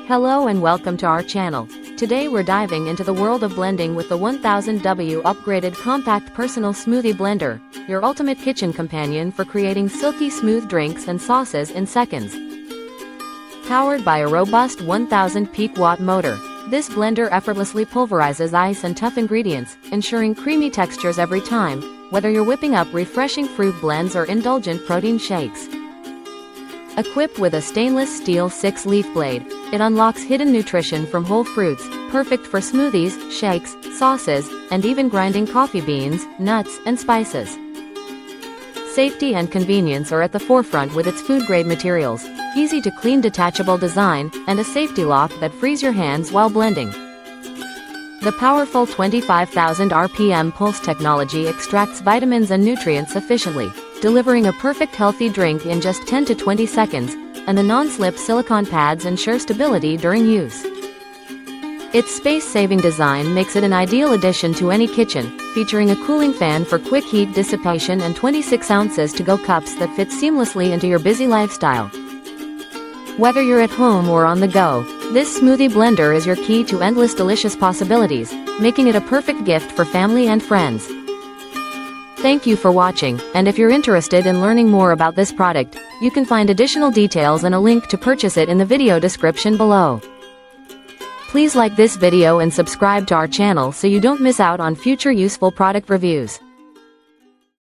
Hello and welcome to our channel. Today we're diving into the world of blending with the 1000W upgraded compact personal smoothie blender, your ultimate kitchen companion for creating silky smooth drinks and sauces in seconds. Powered by a robust 1000 peak watt motor, this blender effortlessly pulverizes ice and tough ingredients, ensuring creamy textures every time, whether you're whipping up refreshing fruit blends or indulgent protein shakes. Equipped with a stainless steel 6-leaf blade, it unlocks hidden nutrition from whole fruits, perfect for smoothies, shakes, sauces, and even grinding coffee beans, nuts, and spices. Safety and convenience are at the forefront with its food-grade materials, easy-to-clean detachable design, and a safety lock that frees your hands while blending. The powerful 25,000 RPM pulse technology extracts vitamins and nutrients efficiently, delivering a perfect healthy drink in just 10 to 20 seconds, and the non-slip silicone pads ensure stability during use. Its space-saving design makes it an ideal addition to any kitchen, featuring a cooling fan for quick heat dissipation and 26 ounces to-go cups that fit seamlessly into your busy lifestyle. Whether you're at home or on the go, this smoothie blender is your key to endless delicious possibilities, making it a perfect gift for family and friends. Thank you for watching, and if you're interested in learning more about this product, you can find additional details and a link to purchase it in the video description below. Please like this video and subscribe to our channel so you don't miss out on future useful product reviews.